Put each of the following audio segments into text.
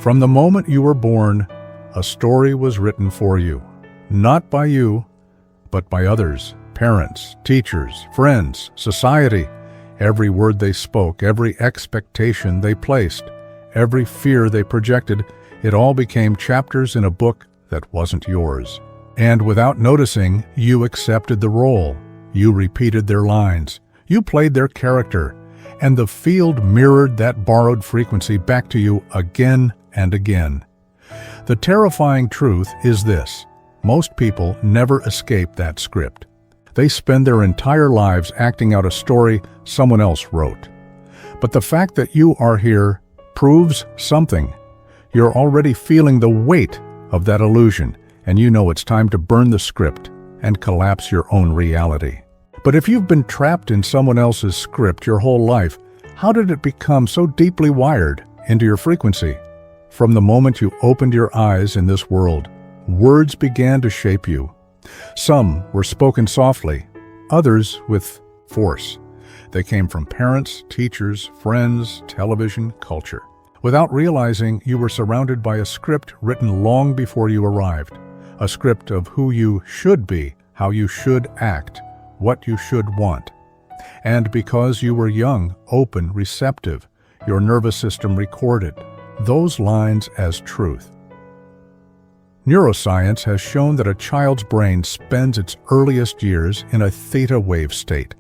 From the moment you were born, a story was written for you, not by you, but by others, parents, teachers, friends, society. Every word they spoke, every expectation they placed, every fear they projected, it all became chapters in a book that wasn't yours. And without noticing, you accepted the role. You repeated their lines. You played their character. And the field mirrored that borrowed frequency back to you again and again. The terrifying truth is this: most people never escape that script. They spend their entire lives acting out a story someone else wrote. But the fact that you are here proves something. You're already feeling the weight of that illusion, and you know it's time to burn the script and collapse your own reality. But if you've been trapped in someone else's script your whole life, how did it become so deeply wired into your frequency? From the moment you opened your eyes in this world, words began to shape you. Some were spoken softly, others with force. They came from parents, teachers, friends, television, culture. Without realizing, you were surrounded by a script written long before you arrived. A script of who you should be, how you should act, what you should want. And because you were young, open, receptive, your nervous system recorded those lines as truth. Neuroscience has shown that a child's brain spends its earliest years in a theta wave state,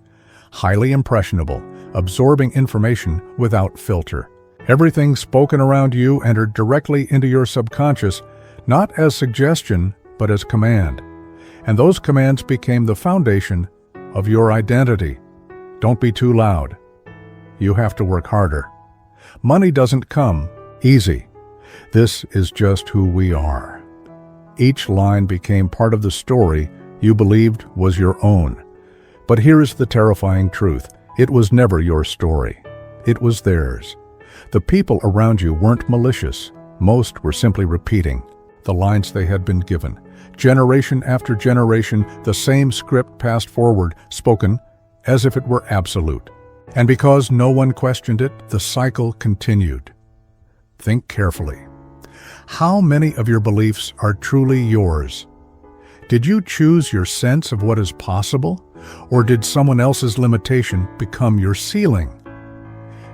highly impressionable, absorbing information without filter. Everything spoken around you entered directly into your subconscious, not as suggestion, but as command. And those commands became the foundation of your identity. Don't be too loud. You have to work harder. Money doesn't come easy. This is just who we are. Each line became part of the story you believed was your own. But here is the terrifying truth. It was never your story. It was theirs. The people around you weren't malicious. Most were simply repeating the lines they had been given. Generation after generation, the same script passed forward, spoken as if it were absolute. And because no one questioned it, the cycle continued. Think carefully. How many of your beliefs are truly yours? Did you choose your sense of what is possible, or did someone else's limitation become your ceiling?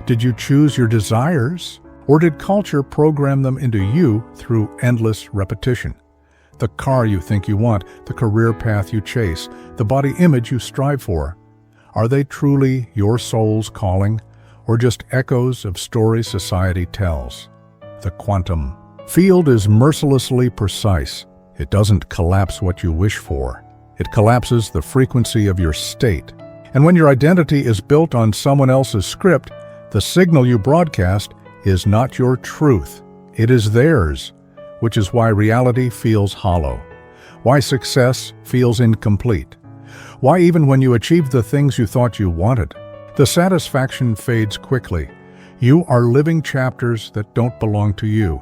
Did you choose your desires, or did culture program them into you through endless repetition? The car you think you want, the career path you chase, the body image you strive for, are they truly your soul's calling, or just echoes of stories society tells? The quantum field is mercilessly precise. It doesn't collapse what you wish for. It collapses the frequency of your state. And when your identity is built on someone else's script, the signal you broadcast is not your truth. It is theirs, which is why reality feels hollow, why success feels incomplete, why even when you achieve the things you thought you wanted, the satisfaction fades quickly. You are living chapters that don't belong to you.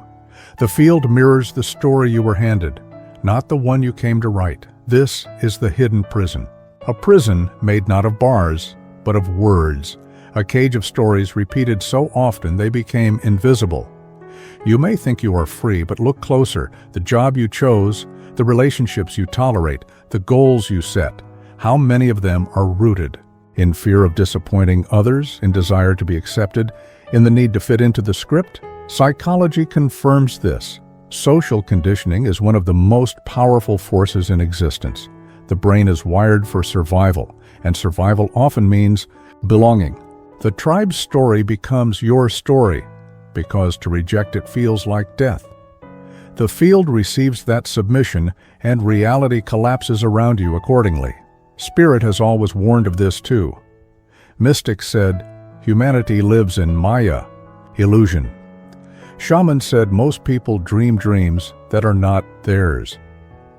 The field mirrors the story you were handed, not the one you came to write. This is the hidden prison. A prison made not of bars, but of words. A cage of stories repeated so often they became invisible. You may think you are free, but look closer. The job you chose, the relationships you tolerate, the goals you set, how many of them are rooted in fear of disappointing others, in desire to be accepted, in the need to fit into the script? Psychology confirms this. Social conditioning is one of the most powerful forces in existence. The brain is wired for survival, and survival often means belonging. The tribe's story becomes your story, because to reject it feels like death. The field receives that submission, and reality collapses around you accordingly. Spirit has always warned of this too. Mystics said, humanity lives in Maya, illusion. Shamans said most people dream dreams that are not theirs.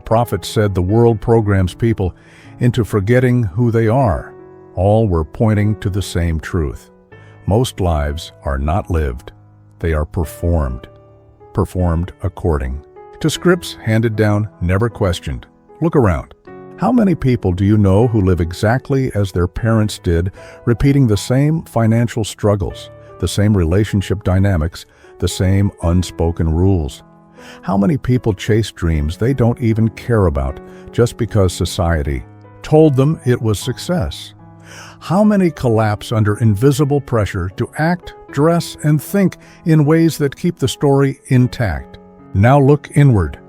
Prophets said the world programs people into forgetting who they are. All were pointing to the same truth. Most lives are not lived. They are performed according to scripts handed down, never questioned. Look around. How many people do you know who live exactly as their parents did, repeating the same financial struggles, the same relationship dynamics, the same unspoken rules. How many people chase dreams they don't even care about just because society told them it was success? How many collapse under invisible pressure to act, dress, and think in ways that keep the story intact? Now look inward.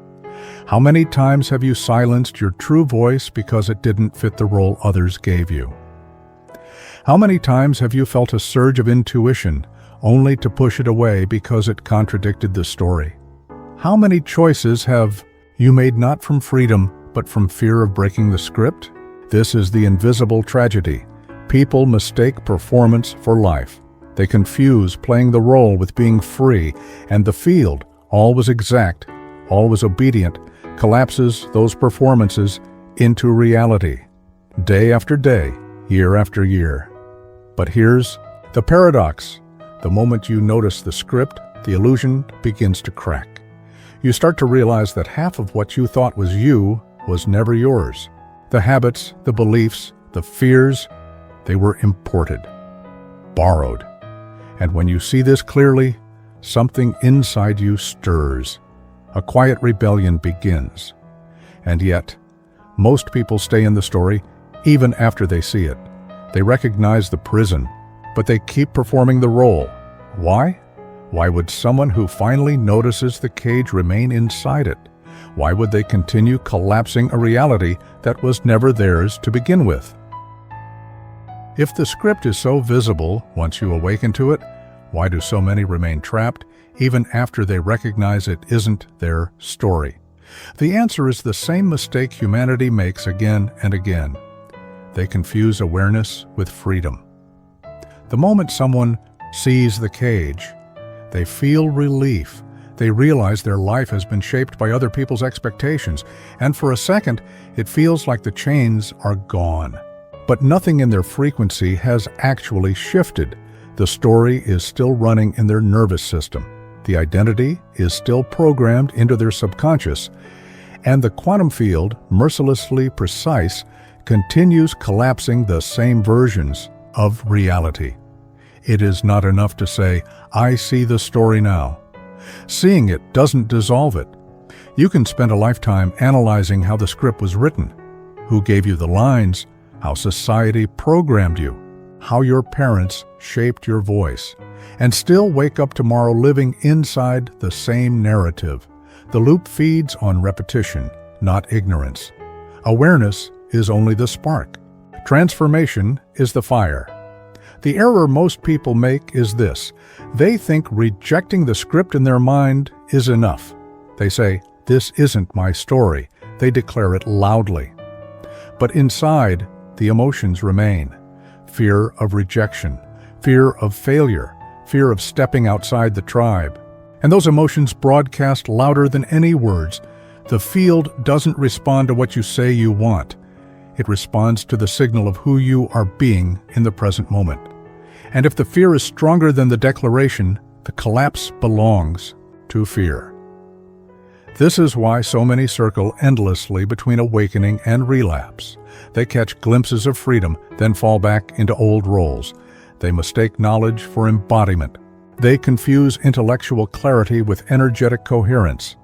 How many times have you silenced your true voice because it didn't fit the role others gave you? How many times have you felt a surge of intuition only to push it away because it contradicted the story? How many choices have you made not from freedom, but from fear of breaking the script? This is the invisible tragedy. People mistake performance for life. They confuse playing the role with being free, and the field, always exact, always obedient, collapses those performances into reality, day after day, year after year. But here's the paradox. The moment you notice the script, the illusion begins to crack. You start to realize that half of what you thought was you was never yours. The habits, the beliefs, the fears, they were imported, borrowed. And when you see this clearly, something inside you stirs. A quiet rebellion begins. And yet, most people stay in the story even after they see it. They recognize the prison, but they keep performing the role. Why? Why would someone who finally notices the cage remain inside it? Why would they continue collapsing a reality that was never theirs to begin with? If the script is so visible once you awaken to it, why do so many remain trapped even after they recognize it isn't their story? The answer is the same mistake humanity makes again and again. They confuse awareness with freedom. The moment someone sees the cage, they feel relief. They realize their life has been shaped by other people's expectations, and for a second, it feels like the chains are gone. But nothing in their frequency has actually shifted. The story is still running in their nervous system. The identity is still programmed into their subconscious, and the quantum field, mercilessly precise, continues collapsing the same versions of reality. It is not enough to say, "I see the story now." Seeing it doesn't dissolve it. You can spend a lifetime analyzing how the script was written, who gave you the lines, how society programmed you, how your parents shaped your voice, and still wake up tomorrow living inside the same narrative. The loop feeds on repetition, not ignorance. Awareness is only the spark. Transformation is the fire. The error most people make is this. They think rejecting the script in their mind is enough. They say, "This isn't my story." They declare it loudly. But inside, the emotions remain. Fear of rejection, fear of failure, fear of stepping outside the tribe. And those emotions broadcast louder than any words. The field doesn't respond to what you say you want. It responds to the signal of who you are being in the present moment. And if the fear is stronger than the declaration, the collapse belongs to fear. This is why so many circle endlessly between awakening and relapse. They catch glimpses of freedom, then fall back into old roles. They mistake knowledge for embodiment. They confuse intellectual clarity with energetic coherence.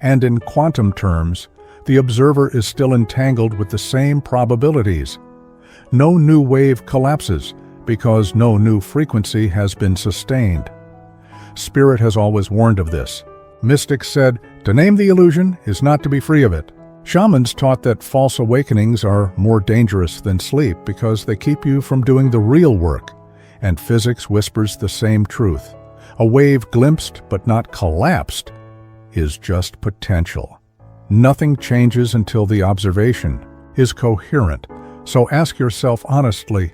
And in quantum terms, the observer is still entangled with the same probabilities. No new wave collapses because no new frequency has been sustained. Spirit has always warned of this. Mystics said, to name the illusion is not to be free of it. Shamans taught that false awakenings are more dangerous than sleep because they keep you from doing the real work. And physics whispers the same truth. A wave glimpsed but not collapsed is just potential. Nothing changes until the observation is coherent. So ask yourself honestly,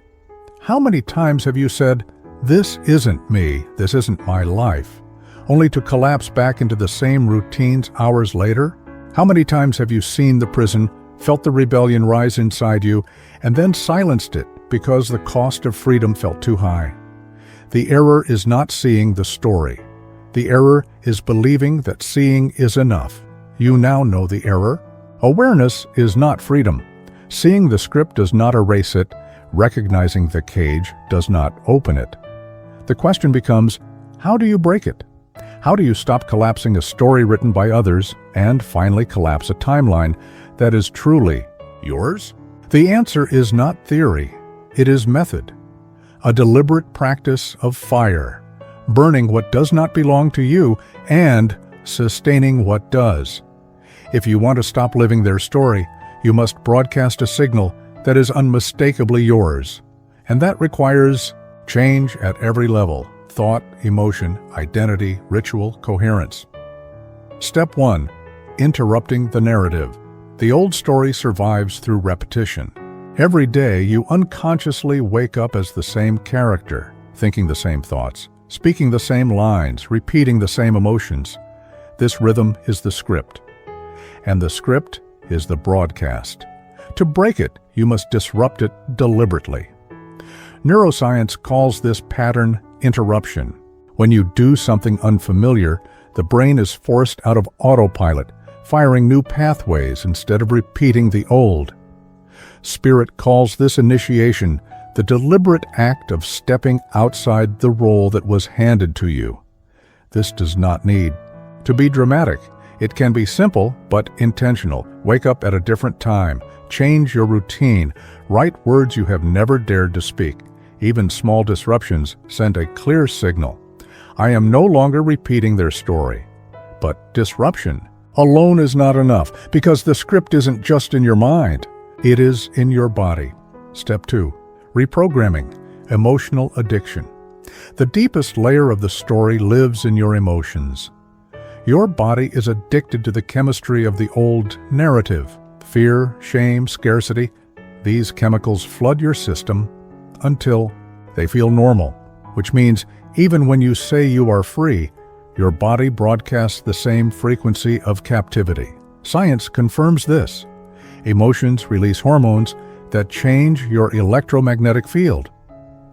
how many times have you said, "This isn't me, this isn't my life," only to collapse back into the same routines hours later? How many times have you seen the prison, felt the rebellion rise inside you, and then silenced it because the cost of freedom felt too high? The error is not seeing the story. The error is believing that seeing is enough. You now know the error. Awareness is not freedom. Seeing the script does not erase it. Recognizing the cage does not open it. The question becomes, how do you break it? How do you stop collapsing a story written by others and finally collapse a timeline that is truly yours? The answer is not theory, it is method. A deliberate practice of fire, burning what does not belong to you and sustaining what does. If you want to stop living their story, you must broadcast a signal that is unmistakably yours. And that requires change at every level: thought, emotion, identity, ritual, coherence. Step 1. Interrupting the narrative. The old story survives through repetition. Every day you unconsciously wake up as the same character, thinking the same thoughts, speaking the same lines, repeating the same emotions. This rhythm is the script, and the script is the broadcast. To break it, you must disrupt it deliberately. Neuroscience calls this pattern interruption. When you do something unfamiliar, the brain is forced out of autopilot, firing new pathways instead of repeating the old. Spirit calls this initiation the deliberate act of stepping outside the role that was handed to you. This does not need to be dramatic. It can be simple but intentional. Wake up at a different time. Change your routine. Write words you have never dared to speak. Even small disruptions send a clear signal. I am no longer repeating their story. But disruption alone is not enough, because the script isn't just in your mind. It is in your body. Step 2. Reprogramming. Emotional addiction. The deepest layer of the story lives in your emotions. Your body is addicted to the chemistry of the old narrative. Fear, shame, scarcity. These chemicals flood your system until they feel normal, which means even when you say you are free, your body broadcasts the same frequency of captivity. Science confirms this. Emotions release hormones that change your electromagnetic field.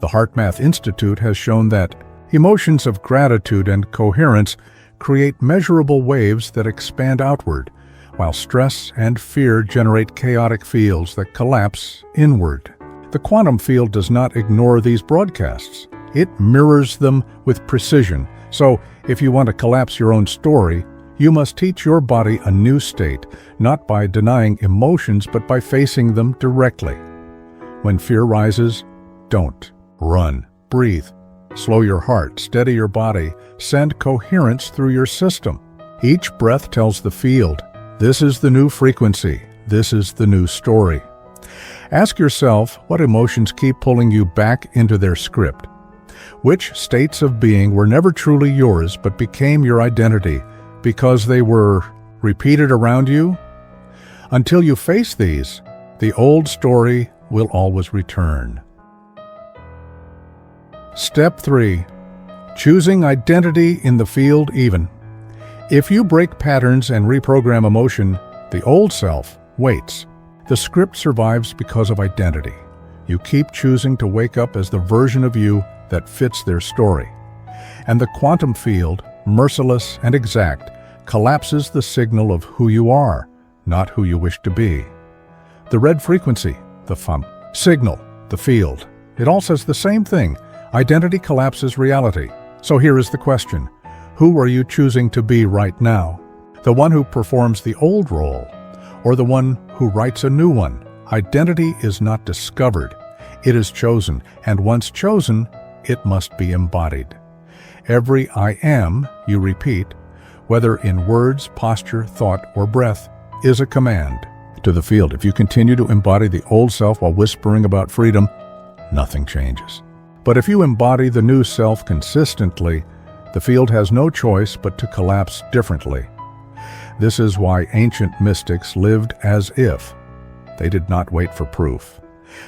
The HeartMath Institute has shown that emotions of gratitude and coherence create measurable waves that expand outward, while stress and fear generate chaotic fields that collapse inward. The quantum field does not ignore these broadcasts. It mirrors them with precision. So, if you want to collapse your own story, you must teach your body a new state, not by denying emotions, but by facing them directly. When fear rises, don't. Run. Breathe. Slow your heart. Steady your body. Send coherence through your system. Each breath tells the field, this is the new frequency. This is the new story. Ask yourself what emotions keep pulling you back into their script. Which states of being were never truly yours but became your identity because they were repeated around you? Until you face these, the old story will always return. Step 3. Choosing identity in the field even. If you break patterns and reprogram emotion, the old self waits. The script survives because of identity. You keep choosing to wake up as the version of you that fits their story. And the quantum field, merciless and exact, collapses the signal of who you are, not who you wish to be. The red frequency, the signal, the field, it all says the same thing. Identity collapses reality. So here is the question. Who are you choosing to be right now? The one who performs the old role, or the one who writes a new one? Identity is not discovered. It is chosen, and once chosen, it must be embodied. Every I am you repeat, whether in words, posture, thought, or breath, is a command to the field. If you continue to embody the old self while whispering about freedom, nothing changes. But if you embody the new self consistently, the field has no choice but to collapse differently. This is why ancient mystics lived as if. They did not wait for proof.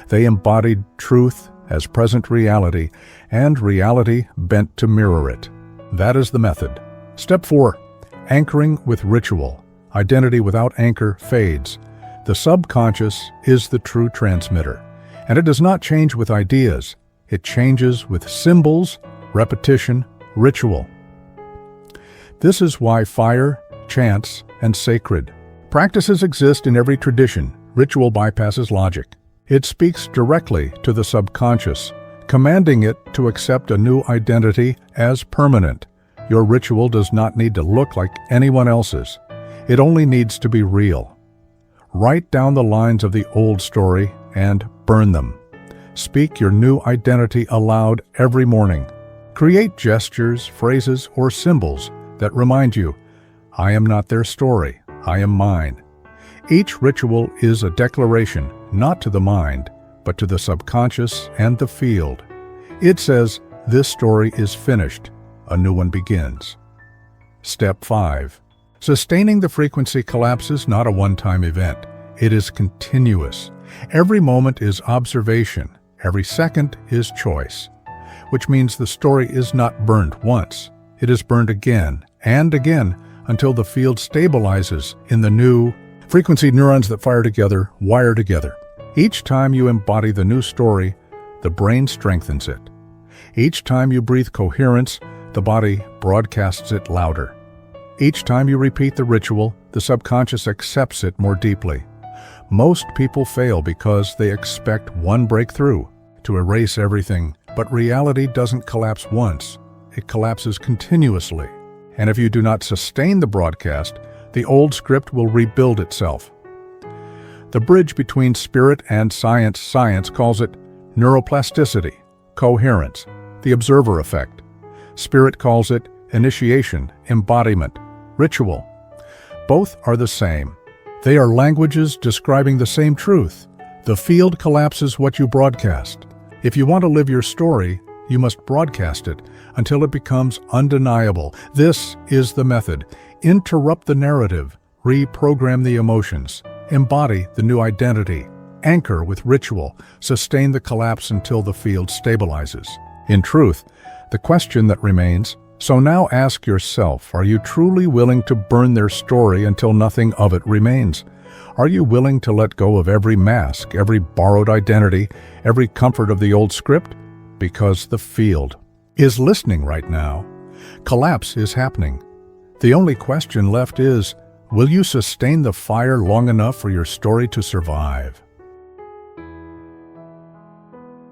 They embodied truth as present reality, and reality bent to mirror it. That is the method. Step 4. Anchoring with ritual. Identity without anchor fades. The subconscious is the true transmitter, and it does not change with ideas. It changes with symbols, repetition, ritual. This is why fire, chants, and sacred practices exist in every tradition. Ritual bypasses logic. It speaks directly to the subconscious, commanding it to accept a new identity as permanent. Your ritual does not need to look like anyone else's. It only needs to be real. Write down the lines of the old story and burn them. Speak your new identity aloud every morning. Create gestures, phrases, or symbols that remind you, I am not their story, I am mine. Each ritual is a declaration, not to the mind, but to the subconscious and the field. It says, this story is finished, a new one begins. Step 5. Sustaining the frequency collapse is not a one-time event. It is continuous. Every moment is observation. Every second is choice. Which means the story is not burned once. It is burned again and again until the field stabilizes in the new frequency. Neurons that fire together wire together. Each time you embody the new story, the brain strengthens it. Each time you breathe coherence, the body broadcasts it louder. Each time you repeat the ritual, the subconscious accepts it more deeply. Most people fail because they expect one breakthrough to erase everything, but reality doesn't collapse once. It collapses continuously. And if you do not sustain the broadcast, the old script will rebuild itself. The bridge between spirit and science calls it neuroplasticity, coherence, the observer effect. Spirit calls it initiation, embodiment, ritual. Both are the same. They are languages describing the same truth. The field collapses what you broadcast. If you want to live your story, you must broadcast it until it becomes undeniable. This is the method. Interrupt the narrative, reprogram the emotions, embody the new identity, anchor with ritual, sustain the collapse until the field stabilizes. In truth, the question that remains, so now ask yourself, are you truly willing to burn their story until nothing of it remains? Are you willing to let go of every mask, every borrowed identity, every comfort of the old script? Because the field is listening right now. Collapse is happening. The only question left is, will you sustain the fire long enough for your story to survive?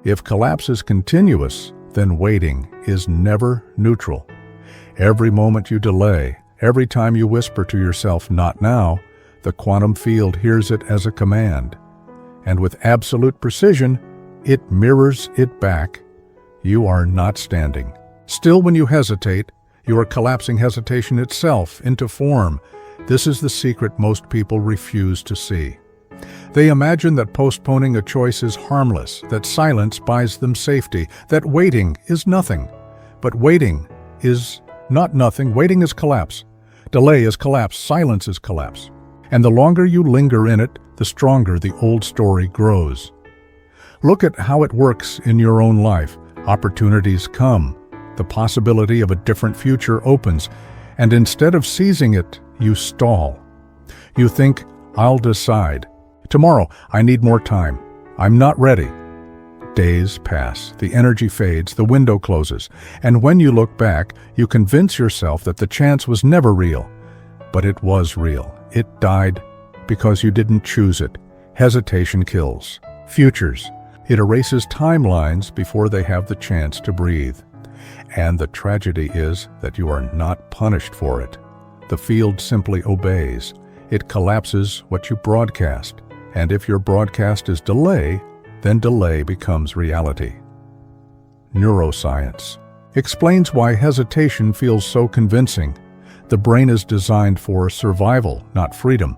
If collapse is continuous, then waiting is never neutral. Every moment you delay, every time you whisper to yourself, not now, the quantum field hears it as a command. And with absolute precision, it mirrors it back. You are not standing. Still, when you hesitate, you are collapsing hesitation itself into form. This is the secret most people refuse to see. They imagine that postponing a choice is harmless, that silence buys them safety, that waiting is nothing. But waiting is not nothing. Waiting is collapse. Delay is collapse. Silence is collapse. And the longer you linger in it, the stronger the old story grows. Look at how it works in your own life. Opportunities come. The possibility of a different future opens, and instead of seizing it, you stall. You think, I'll decide. Tomorrow, I need more time. I'm not ready. Days pass, the energy fades, the window closes, and when you look back, you convince yourself that the chance was never real. But it was real. It died because you didn't choose it. Hesitation kills. Futures. It erases timelines before they have the chance to breathe. And the tragedy is that you are not punished for it. The field simply obeys. It collapses what you broadcast. And if your broadcast is delay, then delay becomes reality. Neuroscience explains why hesitation feels so convincing. The brain is designed for survival, not freedom.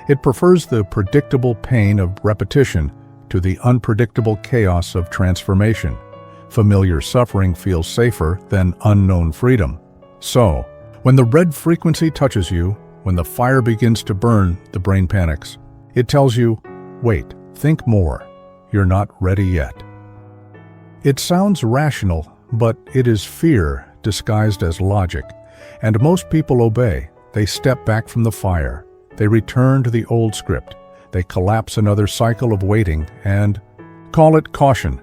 It prefers the predictable pain of repetition to the unpredictable chaos of transformation. Familiar suffering feels safer than unknown freedom. So, when the red frequency touches you, when the fire begins to burn, the brain panics. It tells you, wait, think more. You're not ready yet. It sounds rational, but it is fear disguised as logic. And most people obey. They step back from the fire. They return to the old script. They collapse another cycle of waiting and call it caution.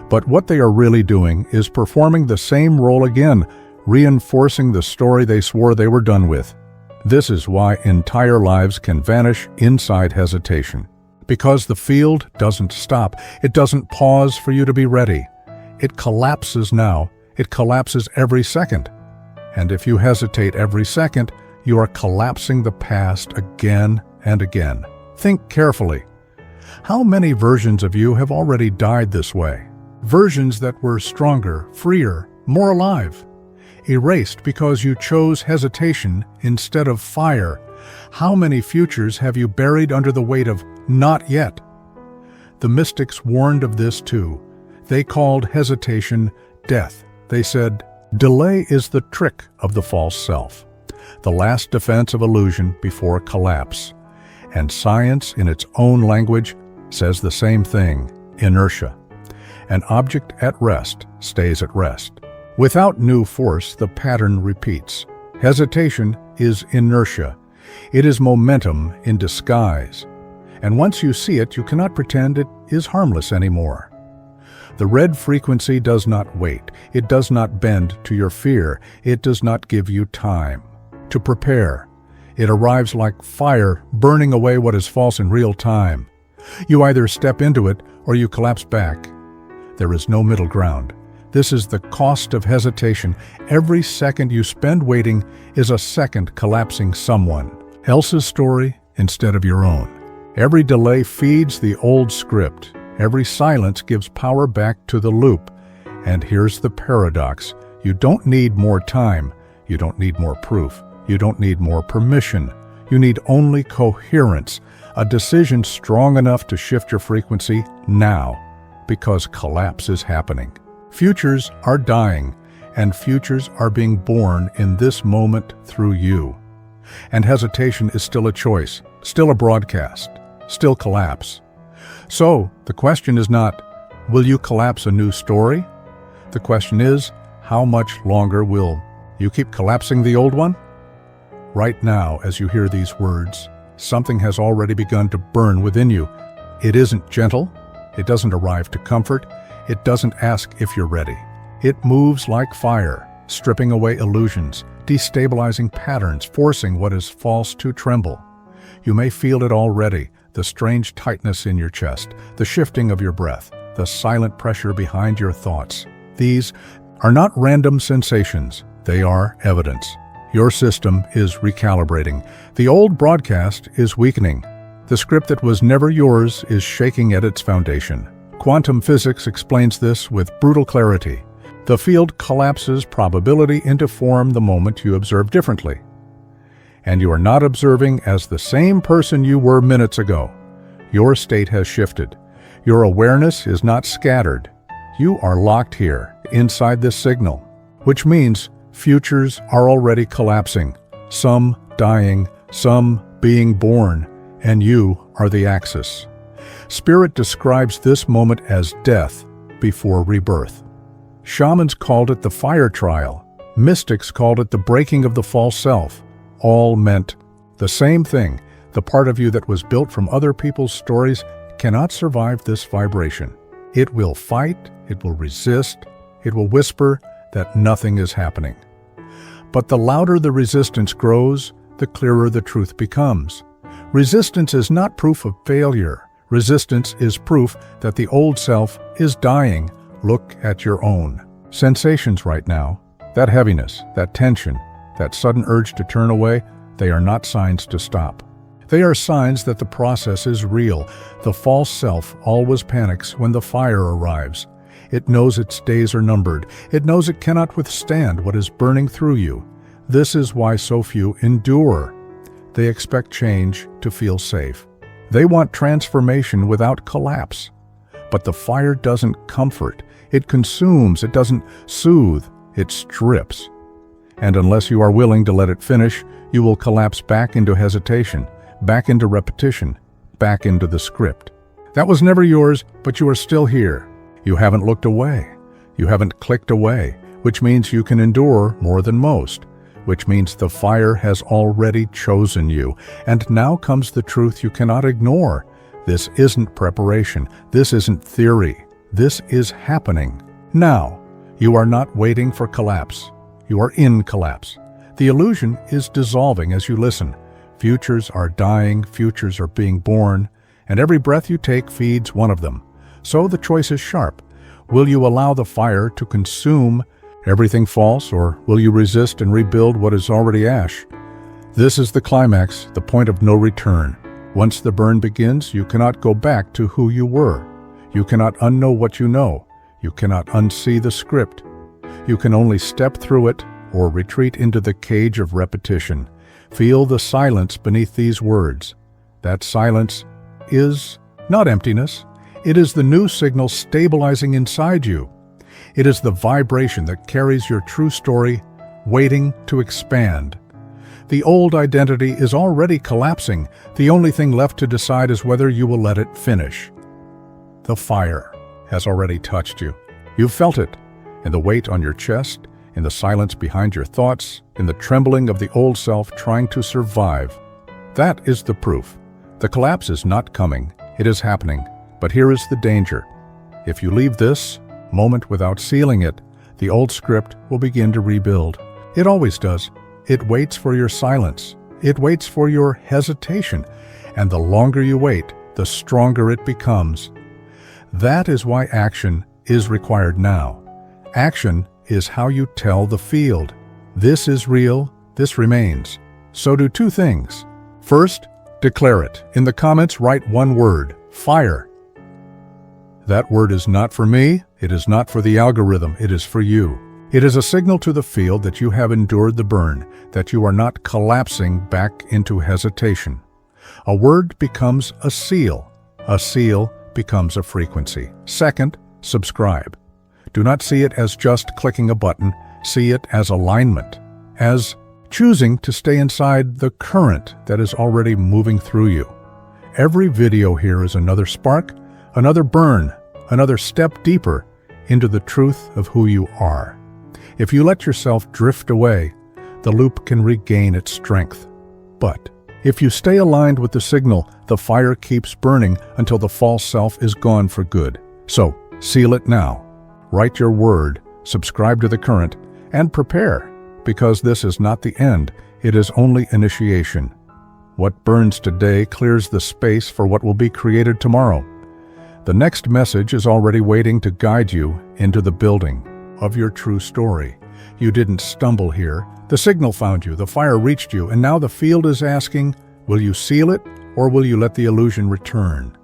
But what they are really doing is performing the same role again, reinforcing the story they swore they were done with. This is why entire lives can vanish inside hesitation. Because the field doesn't stop. It doesn't pause for you to be ready. It collapses now. It collapses every second. And if you hesitate every second, you are collapsing the past again and again. Think carefully. How many versions of you have already died this way? Versions that were stronger, freer, more alive. Erased because you chose hesitation instead of fire. How many futures have you buried under the weight of not yet? The mystics warned of this too. They called hesitation death. They said, delay is the trick of the false self, the last defense of illusion before collapse. And science, in its own language, says the same thing, inertia. An object at rest stays at rest. Without new force, the pattern repeats. Hesitation is inertia. It is momentum in disguise. And once you see it, you cannot pretend it is harmless anymore. The red frequency does not wait. It does not bend to your fear. It does not give you time to prepare. It arrives like fire, burning away what is false in real time. You either step into it or you collapse back. There is no middle ground. This is the cost of hesitation. Every second you spend waiting is a second collapsing someone else's story instead of your own. Every delay feeds the old script. Every silence gives power back to the loop. And here's the paradox. You don't need more time. You don't need more proof. You don't need more permission. You need only coherence, a decision strong enough to shift your frequency now, because collapse is happening. Futures are dying, and futures are being born in this moment through you. And hesitation is still a choice, still a broadcast, still collapse. So, the question is not, will you collapse a new story? The question is, how much longer will you keep collapsing the old one? Right now, as you hear these words, something has already begun to burn within you. It isn't gentle. It doesn't arrive to comfort. It doesn't ask if you're ready. It moves like fire, stripping away illusions, destabilizing patterns, forcing what is false to tremble. You may feel it already, the strange tightness in your chest, the shifting of your breath, the silent pressure behind your thoughts. These are not random sensations. They are evidence. Your system is recalibrating. The old broadcast is weakening. The script that was never yours is shaking at its foundation. Quantum physics explains this with brutal clarity. The field collapses probability into form the moment you observe differently. And you are not observing as the same person you were minutes ago. Your state has shifted. Your awareness is not scattered. You are locked here, inside this signal, which means futures are already collapsing, some dying, some being born, and you are the axis. Spirit describes this moment as death before rebirth. Shamans called it the fire trial. Mystics called it the breaking of the false self. All meant the same thing. The part of you that was built from other people's stories cannot survive this vibration. It will fight, it will resist, it will whisper that nothing is happening. But the louder the resistance grows, the clearer the truth becomes. Resistance is not proof of failure. Resistance is proof that the old self is dying. Look at your own sensations right now. That heaviness, that tension, that sudden urge to turn away, they are not signs to stop. They are signs that the process is real. The false self always panics when the fire arrives. It knows its days are numbered. It knows it cannot withstand what is burning through you. This is why so few endure. They expect change to feel safe. They want transformation without collapse. But the fire doesn't comfort. It consumes. It doesn't soothe. It strips. And unless you are willing to let it finish, you will collapse back into hesitation, back into repetition, back into the script. That was never yours, but you are still here. You haven't looked away. You haven't clicked away, which means you can endure more than most, which means the fire has already chosen you. And now comes the truth you cannot ignore. This isn't preparation. This isn't theory. This is happening. Now, you are not waiting for collapse. You are in collapse. The illusion is dissolving as you listen. Futures are dying, futures are being born, and every breath you take feeds one of them. So the choice is sharp. Will you allow the fire to consume Everything false, or will you resist and rebuild what is already ash? This is the climax, the point of no return. Once the burn begins, you cannot go back to who you were. You cannot unknow what you know. You cannot unsee the script. You can only step through it or retreat into the cage of repetition. Feel the silence beneath these words. That silence is not emptiness. It is the new signal stabilizing inside you. It is the vibration that carries your true story, waiting to expand. The old identity is already collapsing. The only thing left to decide is whether you will let it finish. The fire has already touched you. You've felt it, in the weight on your chest, in the silence behind your thoughts, in the trembling of the old self trying to survive. That is the proof. The collapse is not coming, it is happening. But here is the danger. If you leave this moment without sealing it, the old script will begin to rebuild. It always does. It waits for your silence. It waits for your hesitation. And the longer you wait, the stronger it becomes. That is why action is required now. Action is how you tell the field. This is real, this remains. So do two things. First, declare it. In the comments, write one word: fire. That word is not for me, it is not for the algorithm, it is for you. It is a signal to the field that you have endured the burn, that you are not collapsing back into hesitation. A word becomes a seal. A seal becomes a frequency. Second, subscribe. Do not see it as just clicking a button, see it as alignment, as choosing to stay inside the current that is already moving through you. Every video here is another spark, another burn, another step deeper into the truth of who you are. If you let yourself drift away, the loop can regain its strength. But if you stay aligned with the signal, the fire keeps burning until the false self is gone for good. So, seal it now. Write your word, subscribe to the current, and prepare, because this is not the end, it is only initiation. What burns today clears the space for what will be created tomorrow. The next message is already waiting to guide you into the building of your true story. You didn't stumble here. The signal found you, the fire reached you, and now the field is asking, will you seal it or will you let the illusion return?